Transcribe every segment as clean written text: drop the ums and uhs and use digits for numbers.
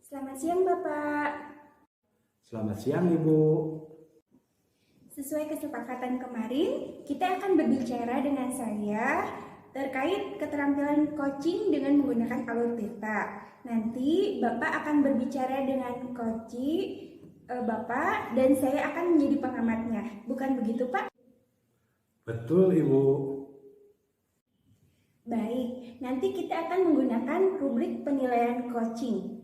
Selamat siang Bapak. Selamat siang Ibu. Sesuai kesepakatan kemarin, kita akan berbicara dengan saya terkait keterampilan coaching dengan menggunakan alur theta. Nanti Bapak akan berbicara dengan Bapak dan saya akan menjadi pengamatnya. Bukan begitu Pak? Betul Ibu. Baik, nanti kita akan menggunakan rubrik penilaian coaching.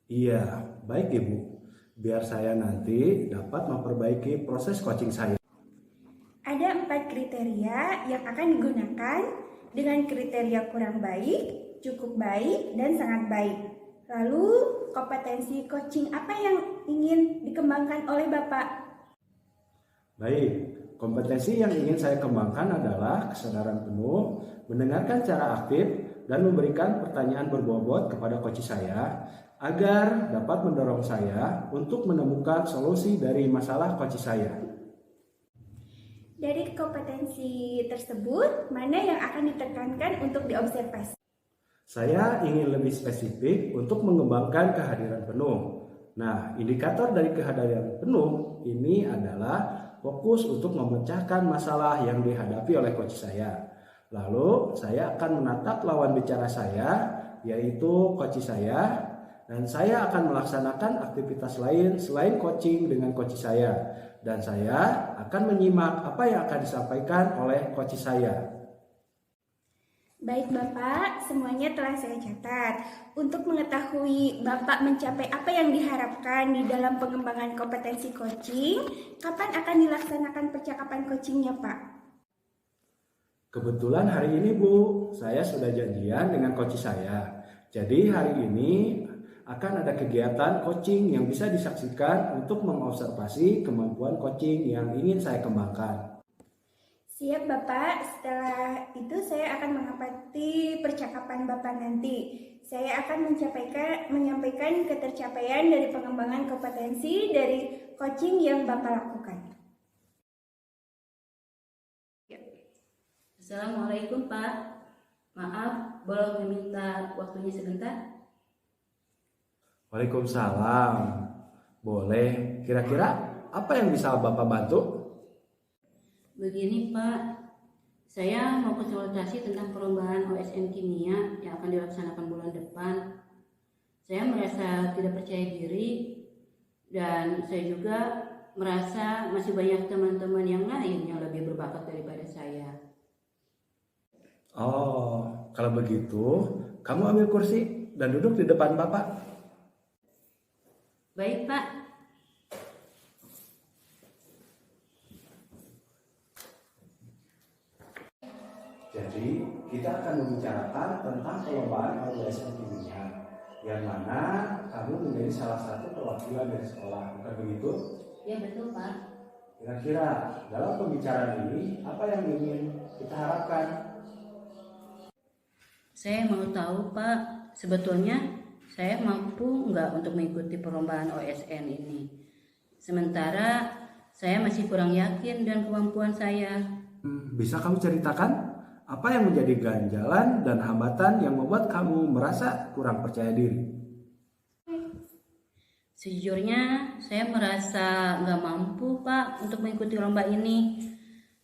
Iya, baik Ibu. Biar saya nanti dapat memperbaiki proses coaching saya. Ada 4 kriteria yang akan digunakan dengan kriteria kurang baik, cukup baik, dan sangat baik. Lalu, kompetensi coaching apa yang ingin dikembangkan oleh Bapak? Baik, kompetensi yang ingin saya kembangkan adalah kesadaran penuh, mendengarkan secara aktif, dan memberikan pertanyaan berbobot kepada coach saya agar dapat mendorong saya untuk menemukan solusi dari masalah coach saya. Dari kompetensi tersebut, mana yang akan ditekankan untuk diobservasi? Saya ingin lebih spesifik untuk mengembangkan kehadiran penuh. Nah, indikator dari kehadiran penuh ini adalah fokus untuk memecahkan masalah yang dihadapi oleh coach saya. Lalu, saya akan menatap lawan bicara saya, yaitu coach saya, dan saya akan melaksanakan aktivitas lain selain coaching dengan coach saya. Dan saya akan menyimak apa yang akan disampaikan oleh coach saya. Baik Bapak, semuanya telah saya catat. Untuk mengetahui Bapak mencapai apa yang diharapkan di dalam pengembangan kompetensi coaching, kapan akan dilaksanakan percakapan coachingnya Pak? Kebetulan hari ini Bu, saya sudah janjian dengan coach saya. Jadi hari ini akan ada kegiatan coaching yang bisa disaksikan untuk mengobservasi kemampuan coaching yang ingin saya kembangkan. Siap Bapak, setelah itu saya akan mengamati percakapan Bapak nanti. Saya akan menyampaikan ketercapaian dari pengembangan kompetensi dari coaching yang Bapak lakukan. Assalamualaikum Pak. Maaf, boleh meminta waktunya sebentar? Waalaikumsalam. Boleh, kira-kira apa yang bisa Bapak bantu? Begini Pak, saya mau konsultasi tentang perlombaan OSN Kimia yang akan dilaksanakan bulan depan. Saya merasa tidak percaya diri dan saya juga merasa masih banyak teman-teman yang lain yang lebih berbakat daripada saya. Oh, kalau begitu, kamu ambil kursi dan duduk di depan Bapak. Baik Pak. Jadi, kita akan membicarakan tentang perlombaan OSN Kimia, yang mana kamu menjadi salah satu perwakilan dari sekolah, bukan begitu? Ya betul Pak. Kira-kira dalam pembicaraan ini, apa yang ingin kita harapkan? Saya mau tahu Pak, sebetulnya saya mampu nggak untuk mengikuti perlombaan OSN ini. Sementara saya masih kurang yakin dan kemampuan saya. Bisa kamu ceritakan apa yang menjadi ganjalan dan hambatan yang membuat kamu merasa kurang percaya diri? Sejujurnya saya merasa nggak mampu Pak untuk mengikuti lomba ini.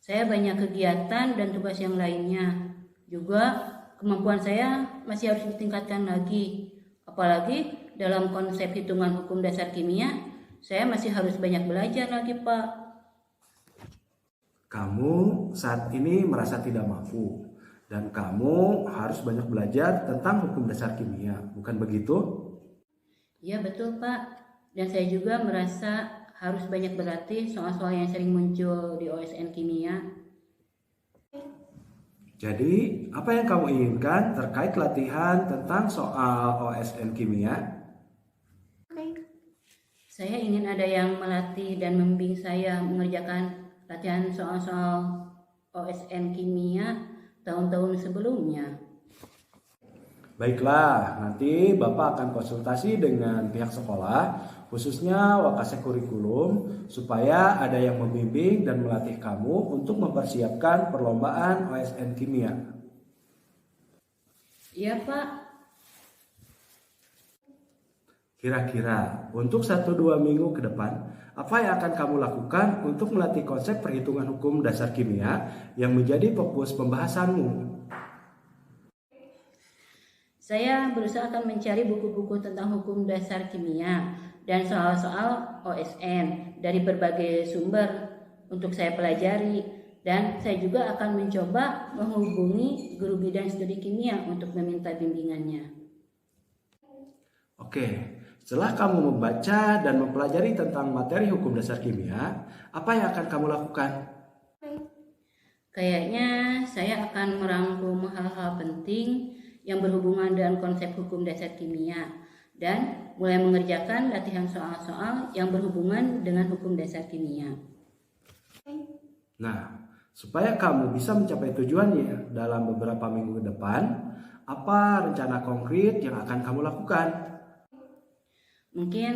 Saya banyak kegiatan dan tugas yang lainnya. Juga kemampuan saya masih harus ditingkatkan lagi. Apalagi dalam konsep hitungan hukum dasar kimia, saya masih harus banyak belajar lagi Pak. Kamu saat ini merasa tidak mampu dan kamu harus banyak belajar tentang hukum dasar kimia, bukan begitu? Iya betul Pak. Dan saya juga merasa harus banyak berlatih soal-soal yang sering muncul di OSN kimia. Jadi, apa yang kamu inginkan terkait latihan tentang soal OSN kimia? Saya ingin ada yang melatih dan membimbing saya mengerjakan latihan soal-soal OSN kimia tahun-tahun sebelumnya. Baiklah, nanti Bapak akan konsultasi dengan pihak sekolah, khususnya Wakasek Kurikulum, supaya ada yang membimbing dan melatih kamu untuk mempersiapkan perlombaan OSN Kimia. Iya Pak. Kira-kira untuk 1-2 minggu ke depan, apa yang akan kamu lakukan untuk melatih konsep perhitungan hukum dasar kimia yang menjadi fokus pembahasanmu? Saya berusaha akan mencari buku-buku tentang hukum dasar kimia dan soal-soal OSN dari berbagai sumber untuk saya pelajari, dan saya juga akan mencoba menghubungi guru bidang studi kimia untuk meminta bimbingannya. Oke, setelah kamu membaca dan mempelajari tentang materi hukum dasar kimia, apa yang akan kamu lakukan? Kayaknya saya akan merangkum hal-hal penting yang berhubungan dengan konsep hukum dasar kimia dan mulai mengerjakan latihan soal-soal yang berhubungan dengan hukum dasar kimia. Nah, supaya kamu bisa mencapai tujuannya dalam beberapa minggu ke depan, apa rencana konkret yang akan kamu lakukan? Mungkin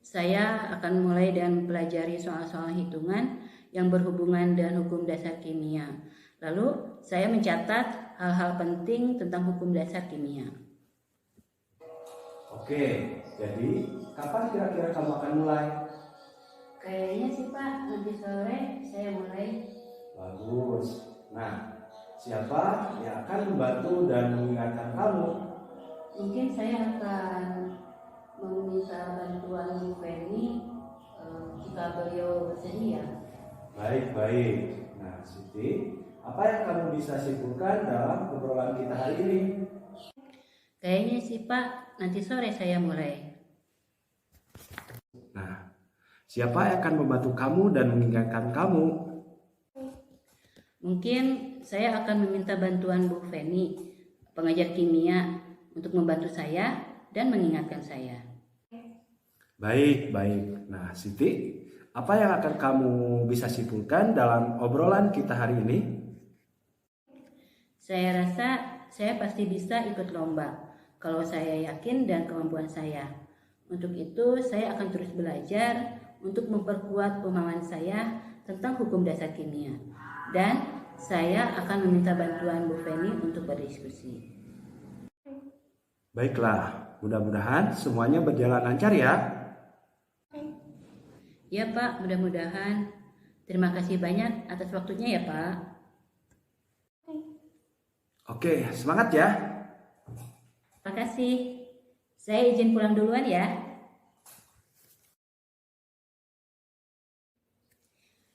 saya akan mulai dengan mempelajari soal-soal hitungan yang berhubungan dengan hukum dasar kimia. Lalu saya mencatat hal-hal penting tentang hukum dasar kimia. Oke, jadi kapan kira-kira kamu akan mulai? Kayaknya sih Pak, nanti sore saya mulai. Bagus. Nah, siapa yang akan membantu dan mengingatkan kamu? Mungkin saya akan meminta bantuan Bu Feni jika beliau bersedia. Baik. Nah, Siti, apa yang kamu bisa simpulkan dalam obrolan kita hari ini? Kayaknya sih Pak, nanti sore saya mulai. Nah, siapa yang akan membantu kamu dan mengingatkan kamu? Mungkin saya akan meminta bantuan Bu Feni, pengajar kimia, untuk membantu saya dan mengingatkan saya. Baik. Nah, Siti, apa yang akan kamu bisa simpulkan dalam obrolan kita hari ini? Saya rasa saya pasti bisa ikut lomba kalau saya yakin dan kemampuan saya. Untuk itu saya akan terus belajar untuk memperkuat pemahaman saya tentang hukum dasar kimia. Dan saya akan meminta bantuan Bu Feni untuk berdiskusi. Baiklah, mudah-mudahan semuanya berjalan lancar ya. Ya Pak, mudah-mudahan. Terima kasih banyak atas waktunya ya Pak. Oke, semangat ya. Terima kasih. Saya izin pulang duluan ya.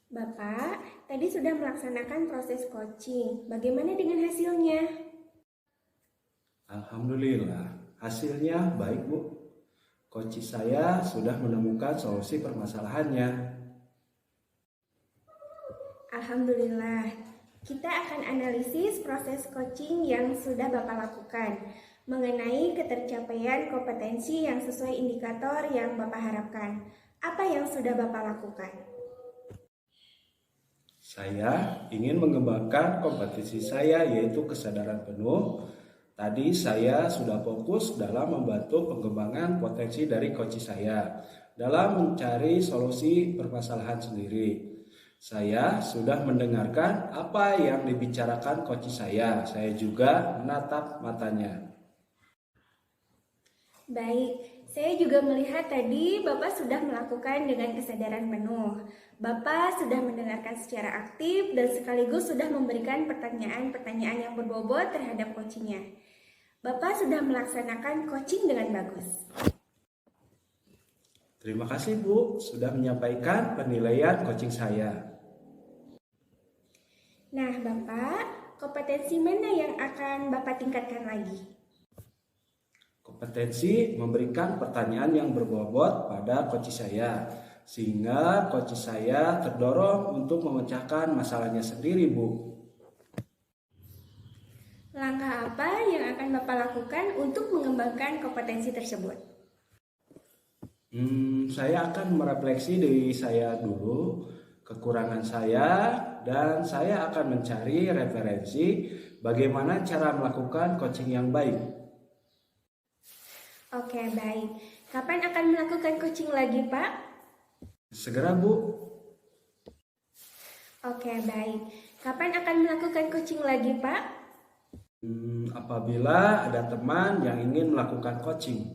Bapak, tadi sudah melaksanakan proses coaching. Bagaimana dengan hasilnya? Alhamdulillah, hasilnya baik Bu. Coach saya sudah menemukan solusi permasalahannya. Alhamdulillah. Kita akan analisis proses coaching yang sudah Bapak lakukan mengenai ketercapaian kompetensi yang sesuai indikator yang Bapak harapkan. Apa yang sudah Bapak lakukan? Saya ingin mengembangkan kompetensi saya yaitu kesadaran penuh. Tadi saya sudah fokus dalam membantu pengembangan potensi dari coach saya dalam mencari solusi permasalahan sendiri. Saya sudah mendengarkan apa yang dibicarakan coach saya. Saya juga menatap matanya. Baik, saya juga melihat tadi Bapak sudah melakukan dengan kesadaran penuh. Bapak sudah mendengarkan secara aktif dan sekaligus sudah memberikan pertanyaan-pertanyaan yang berbobot terhadap coachingnya. Bapak sudah melaksanakan coaching dengan bagus. Terima kasih Bu, sudah menyampaikan penilaian coaching saya. Nah Bapak, kompetensi mana yang akan Bapak tingkatkan lagi? Kompetensi memberikan pertanyaan yang berbobot pada coach saya, sehingga coach saya terdorong untuk memecahkan masalahnya sendiri, Bu. Langkah apa yang akan Bapak lakukan untuk mengembangkan kompetensi tersebut? Saya akan merefleksi diri saya dulu, kekurangan saya, dan saya akan mencari referensi bagaimana cara melakukan coaching yang baik. Oke, baik. Kapan akan melakukan coaching lagi, Pak? Segera, Bu. Oke, baik. Kapan akan melakukan coaching lagi, Pak? Apabila ada teman yang ingin melakukan coaching.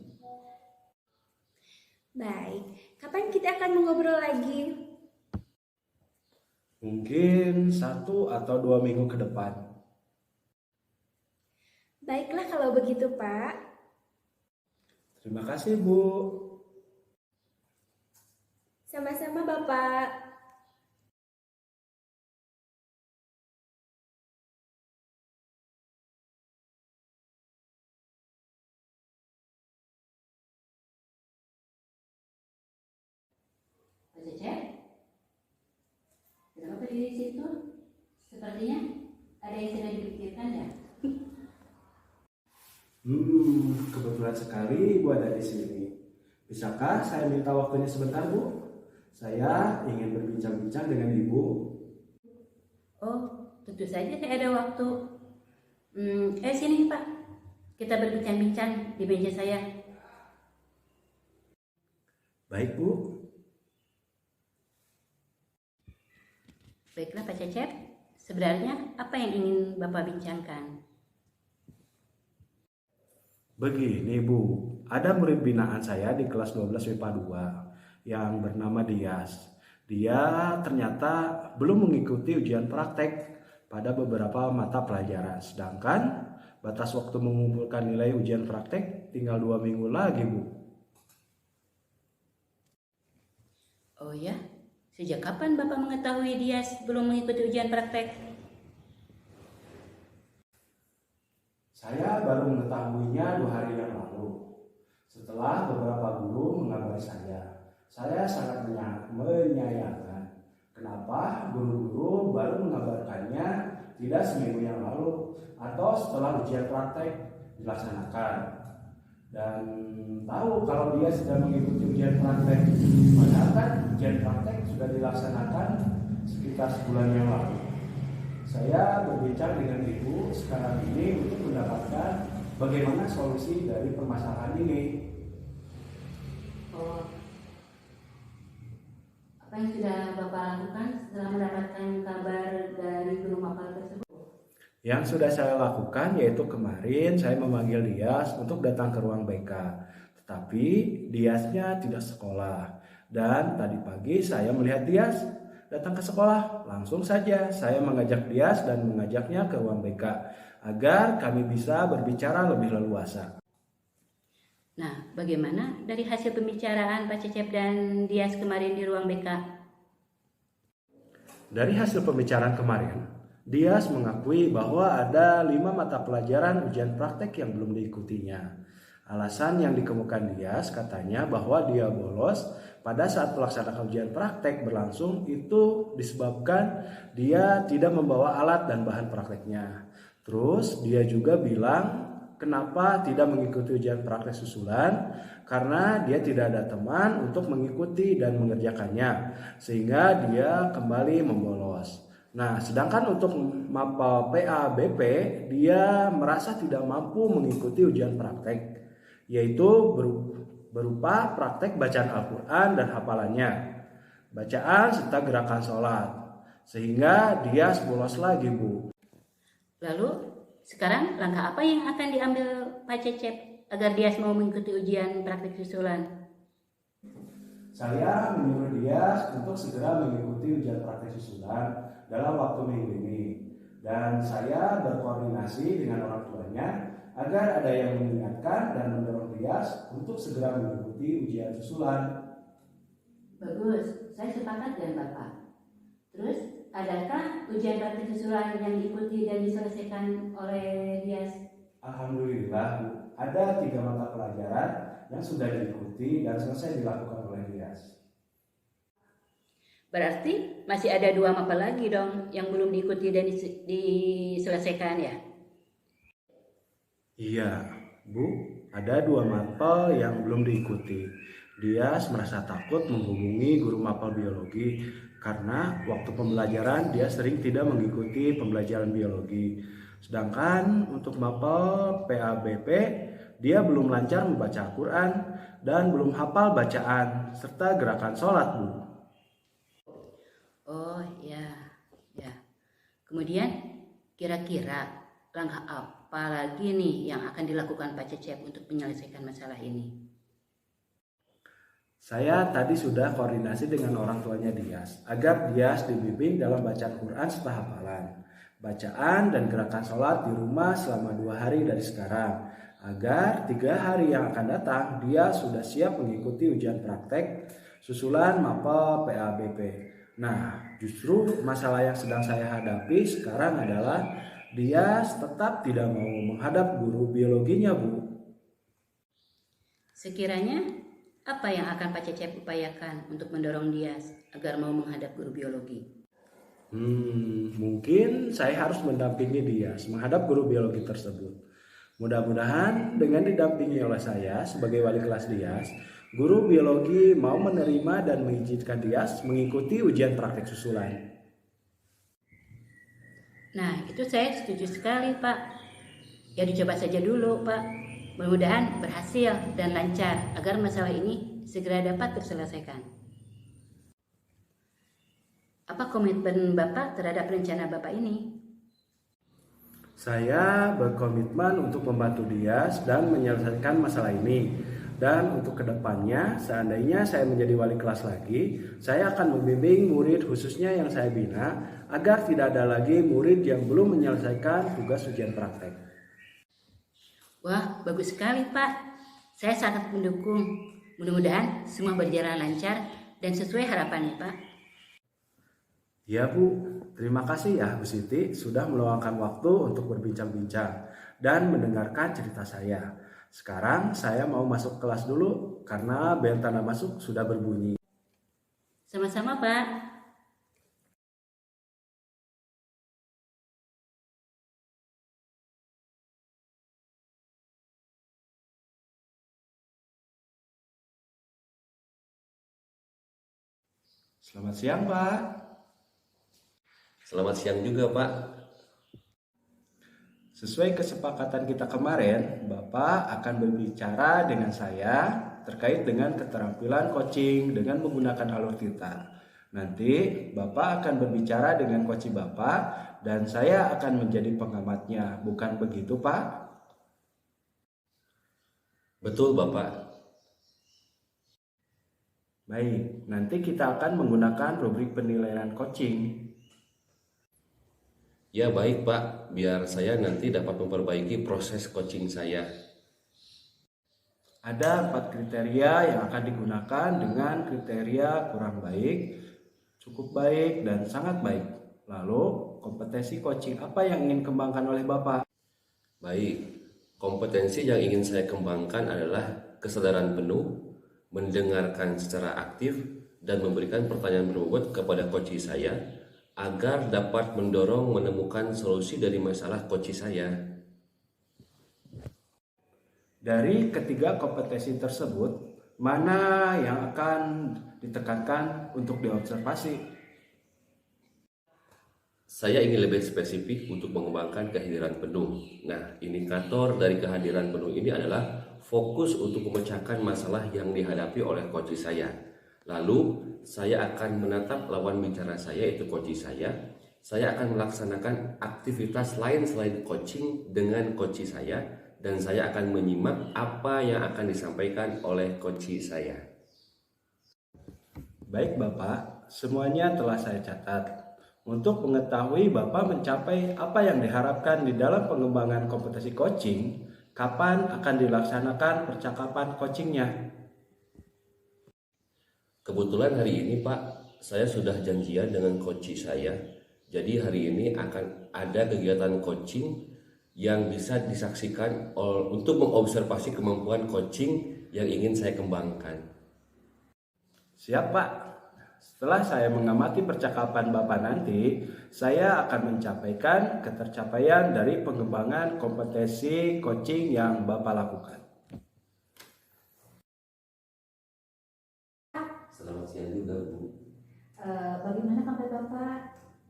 Baik, kapan kita akan mengobrol lagi? Mungkin 1 atau 2 minggu ke depan. Baiklah kalau begitu, Pak. Terima kasih, Bu. Sama-sama, Bapak. Pak Cecep, kenapa berdiri di situ? Sepertinya ada yang sedang dipikirkan ya? Kebetulan sekali Ibu ada di sini. Bisakah saya minta waktunya sebentar, Bu? Saya ingin berbincang-bincang dengan Ibu. Oh, tentu saja saya ada waktu. Sini Pak, kita berbincang-bincang di meja saya. Baik, Bu. Baiklah Pak Cecep, sebenarnya apa yang ingin Bapak bincangkan? Begini, Bu. Ada murid binaan saya di kelas 12 MIPA 2 yang bernama Dias. Dia ternyata belum mengikuti ujian praktek pada beberapa mata pelajaran. Sedangkan batas waktu mengumpulkan nilai ujian praktek tinggal 2 minggu lagi, Bu. Oh ya, sejak kapan Bapak mengetahui dia belum mengikuti ujian praktek? Saya baru mengetahuinya 2 hari yang lalu. Setelah beberapa guru mengabari saya sangat menyayangkan kenapa guru-guru baru mengabarkannya tidak seminggu yang lalu atau setelah ujian praktek dilaksanakan. Dan tahu kalau dia sedang mengikuti ujian praktek, padahal kan ujian praktek sudah dilaksanakan sekitar sebulan yang lalu. Saya berbincang dengan Ibu sekarang ini untuk mendapatkan bagaimana solusi dari permasalahan ini. Oh, apa yang sudah Bapak lakukan setelah mendapatkan kabar dari guru mapel tersebut? Yang sudah saya lakukan yaitu kemarin saya memanggil Dias untuk datang ke ruang BK. Tetapi Diasnya tidak sekolah. Dan tadi pagi saya melihat Dias datang ke sekolah. Langsung saja saya mengajak Dias dan mengajaknya ke ruang BK agar kami bisa berbicara lebih leluasa. Nah, bagaimana dari hasil pembicaraan Pak Cecep dan Dias kemarin di ruang BK? Dari hasil pembicaraan kemarin, Dias mengakui bahwa ada 5 mata pelajaran ujian praktek yang belum diikutinya. Alasan yang dikemukakan Dias katanya bahwa dia bolos pada saat pelaksanaan ujian praktek berlangsung itu disebabkan dia tidak membawa alat dan bahan prakteknya. Terus dia juga bilang kenapa tidak mengikuti ujian praktek susulan karena dia tidak ada teman untuk mengikuti dan mengerjakannya sehingga dia kembali membolos. Nah, sedangkan untuk mapel PABP dia merasa tidak mampu mengikuti ujian praktek yaitu berupa praktek bacaan Al-Quran dan hafalannya, bacaan serta gerakan sholat, sehingga dia bolos lagi, Bu. Lalu, sekarang langkah apa yang akan diambil Pak Cecep agar Dias mau mengikuti ujian praktek susulan? Saya menyuruh Dias untuk segera mengikuti ujian praktek susulan dalam waktu minggu ini. Dan saya berkoordinasi dengan orang tuanya agar ada yang mengingatkan dan mendorong Dias untuk segera mengikuti ujian susulan. Bagus, saya sepakat dengan Bapak. Terus, adakah ujian praktek susulan yang diikuti dan diselesaikan oleh Dias? Alhamdulillah, Bu. Ada 3 mata pelajaran yang sudah diikuti dan selesai dilakukan oleh Dias. Berarti masih ada 2 mapel lagi dong yang belum diikuti dan diselesaikan ya? Iya, Bu. Ada 2 mapel yang belum diikuti. Dias merasa takut menghubungi guru mapel biologi karena waktu pembelajaran dia sering tidak mengikuti pembelajaran biologi. Sedangkan untuk mapel PABP dia belum lancar membaca Al-Quran dan belum hafal bacaan serta gerakan sholat, Bu. Oh ya, ya. Kemudian kira-kira langkah apa lagi nih yang akan dilakukan Pak Cecep untuk menyelesaikan masalah ini? Saya tadi sudah koordinasi dengan orang tuanya Dias, agar Dias dibimbing dalam bacaan Quran serta hafalan, bacaan dan gerakan sholat di rumah selama 2 hari dari sekarang, agar 3 hari yang akan datang dia sudah siap mengikuti ujian praktek susulan MAPA PABP. Nah, justru masalah yang sedang saya hadapi sekarang adalah Dias tetap tidak mau menghadap guru biologinya, Bu. Sekiranya, apa yang akan Pak Cecep upayakan untuk mendorong Dias agar mau menghadap guru biologi? Mungkin saya harus mendampingi Dias menghadap guru biologi tersebut. Mudah-mudahan dengan didampingi oleh saya sebagai wali kelas Dias, guru biologi mau menerima dan mengizinkan Dias mengikuti ujian praktek susulan. Nah, itu saya setuju sekali, Pak. Ya dicoba saja dulu, Pak. Mudah-mudahan berhasil dan lancar agar masalah ini segera dapat terselesaikan. Apa komitmen Bapak terhadap rencana Bapak ini? Saya berkomitmen untuk membantu Dias dan menyelesaikan masalah ini. Dan untuk kedepannya, seandainya saya menjadi wali kelas lagi, saya akan membimbing murid khususnya yang saya bina agar tidak ada lagi murid yang belum menyelesaikan tugas ujian praktek. Wah, bagus sekali, Pak. Saya sangat mendukung. Mudah-mudahan semua berjalan lancar dan sesuai harapannya, Pak. Ya Bu, terima kasih ya Bu Siti sudah meluangkan waktu untuk berbincang-bincang dan mendengarkan cerita saya. Sekarang saya mau masuk kelas dulu karena bel tanda masuk sudah berbunyi. Sama-sama, Pak. Selamat siang Pak. Selamat siang juga, Pak. Sesuai kesepakatan kita kemarin, Bapak akan berbicara dengan saya terkait dengan keterampilan coaching dengan menggunakan alur titar. Nanti Bapak akan berbicara dengan coach Bapak dan saya akan menjadi pengamatnya. Bukan begitu, Pak? Betul, Bapak. Baik, nanti kita akan menggunakan rubrik penilaian coaching. Ya, baik, Pak. Biar saya nanti dapat memperbaiki proses coaching saya. Ada 4 kriteria yang akan digunakan dengan kriteria kurang baik, cukup baik, dan sangat baik. Lalu, kompetensi coaching apa yang ingin kembangkan oleh Bapak? Baik, kompetensi yang ingin saya kembangkan adalah kesadaran penuh, mendengarkan secara aktif, dan memberikan pertanyaan berbobot kepada coach saya agar dapat mendorong menemukan solusi dari masalah coach saya. Dari ketiga kompetensi tersebut, mana yang akan ditekankan untuk diobservasi? Saya ingin lebih spesifik untuk mengembangkan kehadiran penuh. Nah, indikator dari kehadiran penuh ini adalah fokus untuk memecahkan masalah yang dihadapi oleh coach saya. Lalu, saya akan menatap lawan bicara saya, yaitu coach saya. Saya akan melaksanakan aktivitas lain selain coaching dengan coach saya, dan saya akan menyimak apa yang akan disampaikan oleh coach saya. Baik Bapak, semuanya telah saya catat. Untuk mengetahui Bapak mencapai apa yang diharapkan di dalam pengembangan kompetensi coaching, kapan akan dilaksanakan percakapan coachingnya? Kebetulan hari ini, Pak, saya sudah janjian dengan coach saya. Jadi hari ini akan ada kegiatan coaching yang bisa disaksikan untuk mengobservasi kemampuan coaching yang ingin saya kembangkan. Siap Pak. Setelah saya mengamati percakapan Bapak nanti, saya akan mencapaikan ketercapaian dari pengembangan kompetensi coaching yang Bapak lakukan. Selamat siang juga, Bu. Bagaimana kabar Bapak?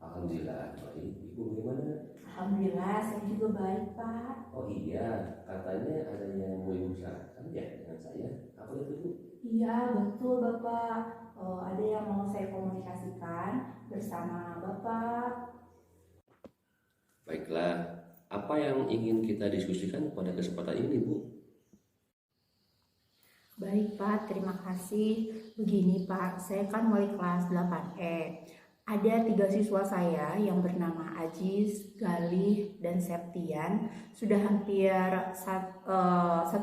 Alhamdulillah, baik. Ibu bagaimana? Alhamdulillah, saya juga baik Pak. Oh iya, katanya ada yang mau Ibu bicarakan ya dengan saya. Apa itu, Bu? Iya, betul Bapak. Ada yang mau saya komunikasikan bersama Bapak. Baiklah, apa yang ingin kita diskusikan pada kesempatan ini, Bu? Baik Pak, terima kasih. Begini Pak, saya kan wali kelas 8E. Ada 3 siswa saya yang bernama Ajis, Galih, dan Septian. Sudah hampir 1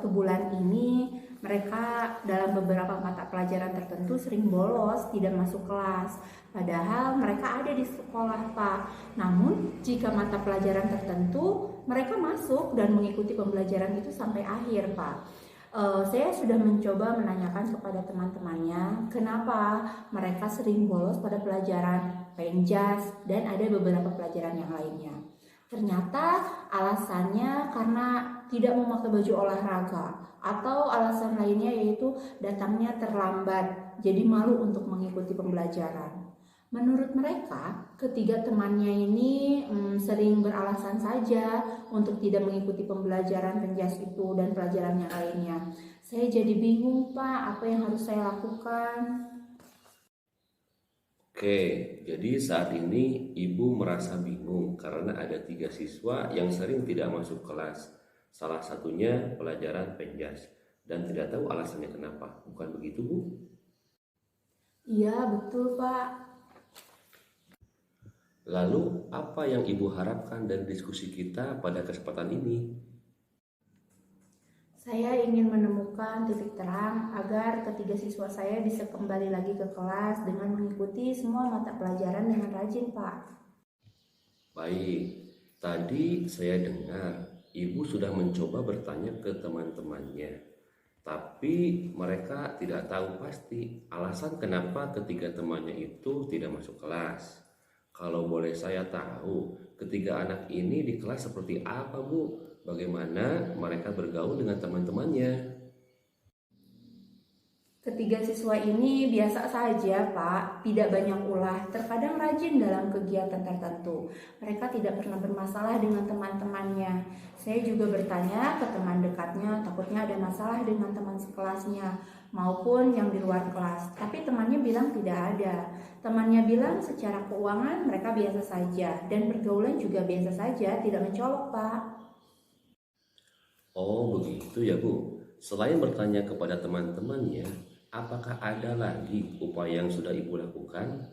bulan ini mereka dalam beberapa mata pelajaran tertentu sering bolos, tidak masuk kelas. Padahal mereka ada di sekolah Pak. Namun jika mata pelajaran tertentu mereka masuk dan mengikuti pembelajaran itu sampai akhir Pak. Saya sudah mencoba menanyakan kepada teman-temannya kenapa mereka sering bolos pada pelajaran penjas dan ada beberapa pelajaran yang lainnya. Ternyata alasannya karena tidak memakai baju olahraga atau alasan lainnya yaitu datangnya terlambat, jadi malu untuk mengikuti pembelajaran. Menurut mereka, ketiga temannya ini sering beralasan saja untuk tidak mengikuti pembelajaran penjas itu dan pelajaran yang lainnya. Saya jadi bingung Pak, apa yang harus saya lakukan? Oke, jadi saat ini Ibu merasa bingung karena ada 3 siswa yang sering tidak masuk kelas. Salah satunya pelajaran penjas dan tidak tahu alasannya kenapa. Bukan begitu, Bu? Iya, betul Pak. Lalu, apa yang Ibu harapkan dari diskusi kita pada kesempatan ini? Saya ingin menemukan titik terang agar ketiga siswa saya bisa kembali lagi ke kelas dengan mengikuti semua mata pelajaran dengan rajin, Pak. Baik, tadi saya dengar Ibu sudah mencoba bertanya ke teman-temannya. Tapi mereka tidak tahu pasti alasan kenapa ketiga temannya itu tidak masuk kelas. Kalau boleh saya tahu, ketiga anak ini di kelas seperti apa, Bu? Bagaimana mereka bergaul dengan teman-temannya? Ketiga siswa ini biasa saja, Pak, tidak banyak ulah, terkadang rajin dalam kegiatan tertentu. Mereka tidak pernah bermasalah dengan teman-temannya. Saya juga bertanya ke teman dekatnya, takutnya ada masalah dengan teman sekelasnya maupun yang di luar kelas. Tapi temannya bilang tidak ada. Temannya bilang secara keuangan mereka biasa saja dan pergaulan juga biasa saja, tidak mencolok, Pak. Oh, begitu ya, Bu. Selain bertanya kepada teman-temannya, apakah ada lagi upaya yang sudah Ibu lakukan?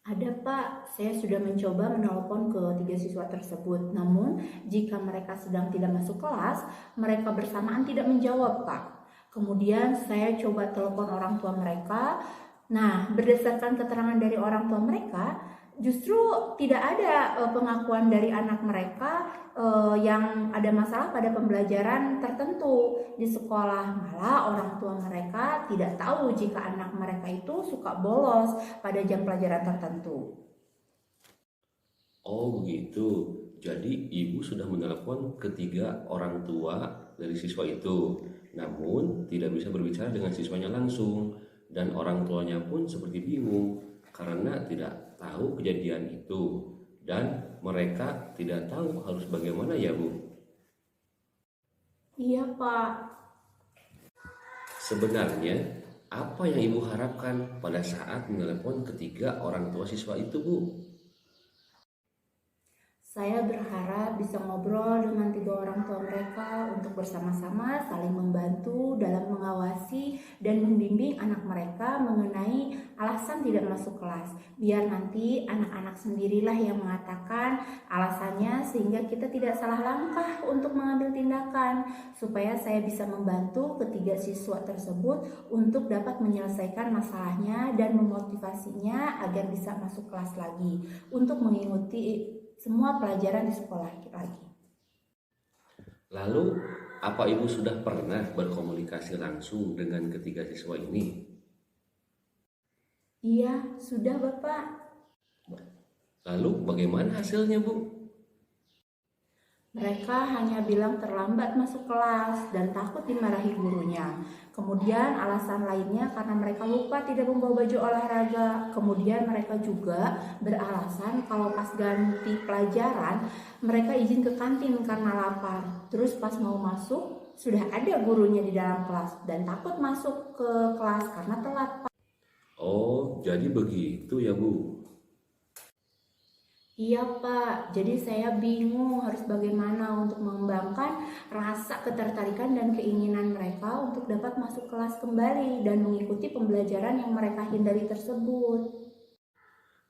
Ada Pak, saya sudah mencoba menelpon ke 3 siswa tersebut. Namun jika mereka sedang tidak masuk kelas, mereka bersamaan tidak menjawab Pak. Kemudian saya coba telepon orang tua mereka. Nah, berdasarkan keterangan dari orang tua mereka, justru tidak ada pengakuan dari anak mereka yang ada masalah pada pembelajaran tertentu di sekolah. Malah orang tua mereka tidak tahu jika anak mereka itu suka bolos pada jam pelajaran tertentu. Oh, begitu. Jadi Ibu sudah menelepon ketiga orang tua dari siswa itu. Namun tidak bisa berbicara dengan siswanya langsung. Dan orang tuanya pun seperti bingung karena tidak tahu kejadian itu. Dan mereka tidak tahu harus bagaimana ya, Bu? Iya Pak. Sebenarnya apa yang Ibu harapkan pada saat menelepon ketiga orang tua siswa itu, Bu? Saya berharap bisa ngobrol dengan 3 orang tua mereka untuk bersama-sama saling membantu dalam mengawasi dan membimbing anak mereka mengenai alasan tidak masuk kelas. Biar nanti anak-anak sendirilah yang mengatakan alasannya sehingga kita tidak salah langkah untuk mengambil tindakan. Supaya saya bisa membantu ketiga siswa tersebut untuk dapat menyelesaikan masalahnya dan memotivasinya agar bisa masuk kelas lagi untuk mengikuti semua pelajaran di sekolah lagi. Lalu, apa Ibu sudah pernah berkomunikasi langsung dengan ketiga siswa ini? Iya, sudah Bapak. Lalu, bagaimana hasilnya, Bu? Mereka hanya bilang terlambat masuk kelas dan takut dimarahi gurunya. Kemudian alasan lainnya karena mereka lupa tidak membawa baju olahraga. Kemudian mereka juga beralasan kalau pas ganti pelajaran mereka izin ke kantin karena lapar. Terus pas mau masuk sudah ada gurunya di dalam kelas dan takut masuk ke kelas karena telat. Oh, jadi begitu ya, Bu? Iya Pak, jadi saya bingung harus bagaimana untuk mengembangkan rasa ketertarikan dan keinginan mereka untuk dapat masuk kelas kembali dan mengikuti pembelajaran yang mereka hindari tersebut.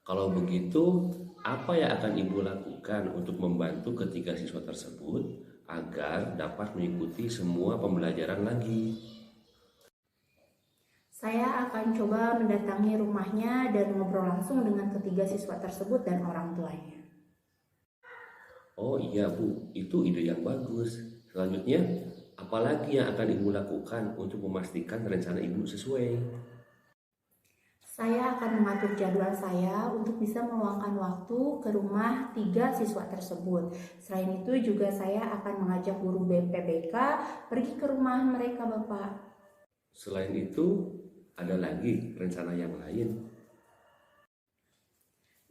Kalau begitu, apa yang akan Ibu lakukan untuk membantu ketiga siswa tersebut agar dapat mengikuti semua pembelajaran lagi? Saya akan coba mendatangi rumahnya dan ngobrol langsung dengan ketiga siswa tersebut dan orang tuanya. Oh iya Bu, itu ide yang bagus. Selanjutnya, apalagi yang akan Ibu lakukan untuk memastikan rencana Ibu sesuai? Saya akan mengatur jadwal saya untuk bisa meluangkan waktu ke rumah tiga siswa tersebut. Selain itu juga saya akan mengajak guru BPBK pergi ke rumah mereka, Bapak. Selain itu, ada lagi rencana yang lain?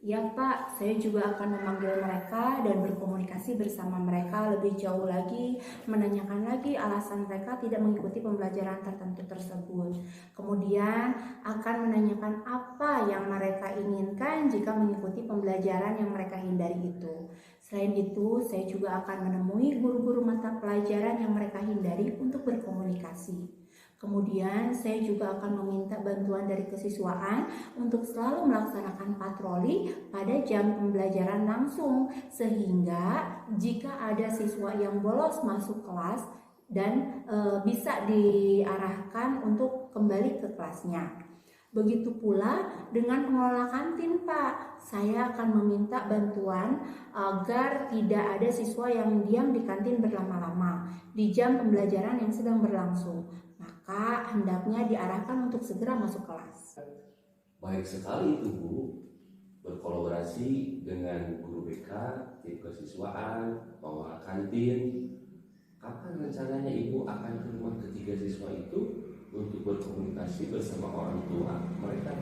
Ya Pak, saya juga akan memanggil mereka dan berkomunikasi bersama mereka lebih jauh lagi, menanyakan lagi alasan mereka tidak mengikuti pembelajaran tertentu tersebut. Kemudian akan menanyakan apa yang mereka inginkan jika mengikuti pembelajaran yang mereka hindari itu. Selain itu, saya juga akan menemui guru-guru mata pelajaran yang mereka hindari untuk berkomunikasi. Kemudian saya juga akan meminta bantuan dari kesiswaan untuk selalu melaksanakan patroli pada jam pembelajaran langsung, sehingga jika ada siswa yang bolos masuk kelas dan bisa diarahkan untuk kembali ke kelasnya. Begitu pula dengan pengelola kantin, Pak. Saya akan meminta bantuan agar tidak ada siswa yang diam di kantin berlama-lama di jam pembelajaran yang sedang berlangsung. Maka hendaknya diarahkan untuk segera masuk kelas. Baik sekali itu Bu, berkolaborasi dengan guru BK, tim kesiswaan, pengelola kantin. Kapan rencananya Ibu akan ke rumah ketiga siswa itu untuk berkomunikasi bersama orang tua mereka?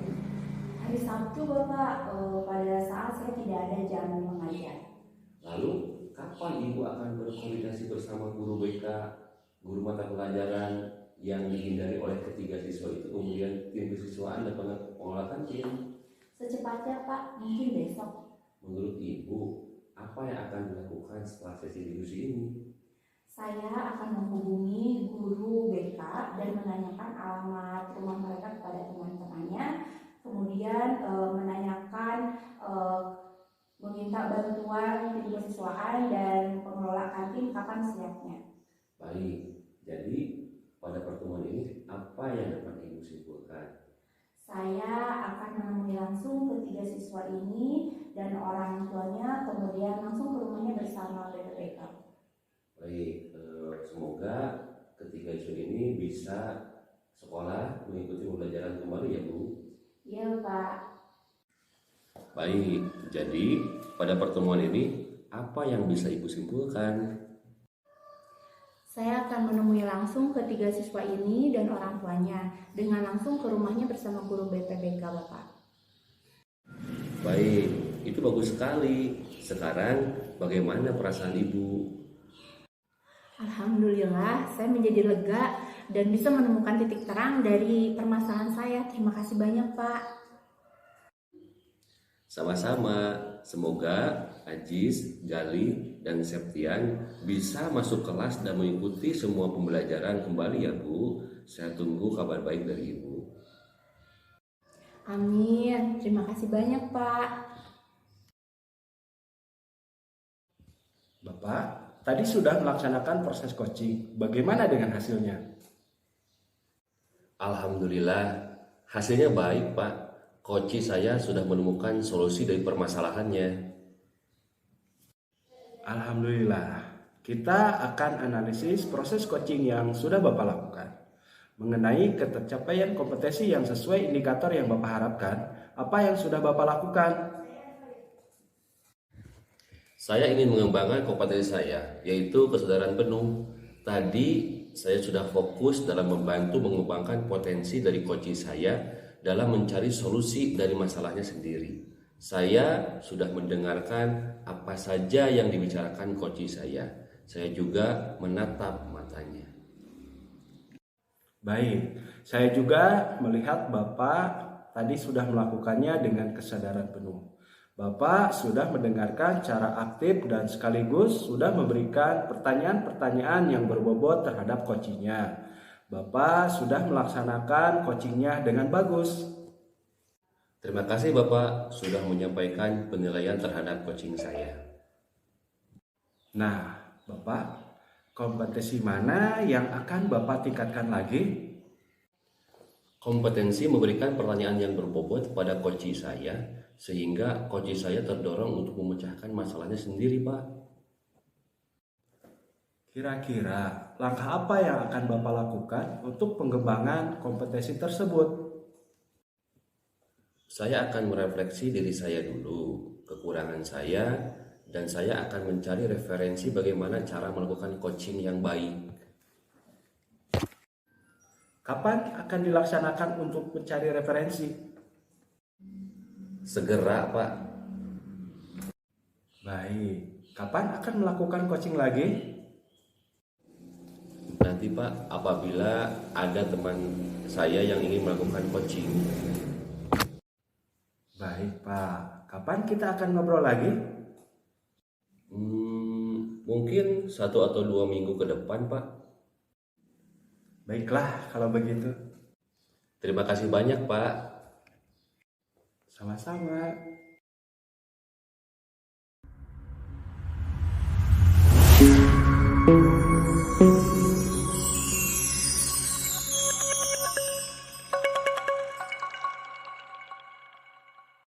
Hari Sabtu Bapak, pada saat saya tidak ada jam mengajar. Lalu, kapan Ibu akan berkomunikasi bersama guru BK, guru mata pelajaran yang dihindari oleh ketiga siswa itu, kemudian tim kesiswaan dan pengelola kantin? Secepatnya Pak, mungkin besok. Menurut Ibu, apa yang akan dilakukan setelah sesi diskusi ini? Saya akan menghubungi guru BK dan menanyakan alamat rumah mereka kepada teman-temannya. Kemudian menanyakan, meminta bantuan tim kesiswaan dan pengelola kantin kapan siapnya. Baik, jadi pada pertemuan ini apa yang dapat Ibu simpulkan? Saya akan menemui langsung ketiga siswa ini dan orang tuanya, kemudian langsung ke rumahnya bersama BPPK. Baik, semoga ketiga siswa ini bisa sekolah mengikuti pembelajaran kembali ya Bu. Iya Pak. Baik, jadi pada pertemuan ini apa yang bisa Ibu simpulkan? Saya akan menemui langsung ketiga siswa ini dan orang tuanya dengan langsung ke rumahnya bersama guru BPBK Bapak. Baik, itu bagus sekali. Sekarang bagaimana perasaan Ibu? Alhamdulillah, saya menjadi lega dan bisa menemukan titik terang dari permasalahan saya. Terima kasih banyak Pak. Sama-sama, semoga Ajis, Gali, dan Septian bisa masuk kelas dan mengikuti semua pembelajaran kembali ya Bu. Saya tunggu kabar baik dari Ibu. Amin, terima kasih banyak Pak. Bapak, tadi sudah melaksanakan proses coaching. Bagaimana dengan hasilnya? Alhamdulillah, hasilnya baik Pak. Coach saya sudah menemukan solusi dari permasalahannya. Alhamdulillah, kita akan analisis proses coaching yang sudah Bapak lakukan. Mengenai ketercapaian kompetensi yang sesuai indikator yang Bapak harapkan, apa yang sudah Bapak lakukan? Saya ingin mengembangkan kompetensi saya, yaitu kesadaran penuh. Tadi saya sudah fokus dalam membantu mengembangkan potensi dari coach saya dalam mencari solusi dari masalahnya sendiri. Saya sudah mendengarkan apa saja yang dibicarakan coach saya. Saya juga menatap matanya. Baik, saya juga melihat Bapak tadi sudah melakukannya dengan kesadaran penuh. Bapak sudah mendengarkan cara aktif dan sekaligus sudah memberikan pertanyaan-pertanyaan yang berbobot terhadap coachingnya. Bapak sudah melaksanakan coachingnya dengan bagus. Terima kasih Bapak sudah menyampaikan penilaian terhadap coaching saya. Nah, Bapak, kompetensi mana yang akan Bapak tingkatkan lagi? Kompetensi memberikan pertanyaan yang berbobot pada coach saya, sehingga coach saya terdorong untuk memecahkan masalahnya sendiri, Pak. Kira-kira langkah apa yang akan Bapak lakukan untuk pengembangan kompetensi tersebut? Saya akan merefleksi diri saya dulu, kekurangan saya, dan saya akan mencari referensi bagaimana cara melakukan coaching yang baik. Kapan akan dilaksanakan untuk mencari referensi? Segera, Pak. Baik, kapan akan melakukan coaching lagi? Nanti, Pak, apabila ada teman saya yang ingin melakukan coaching. Baik, Pak. Kapan kita akan ngobrol lagi? Mungkin 1 atau 2 minggu ke depan, Pak. Baiklah, kalau begitu. Terima kasih banyak, Pak. Sama-sama.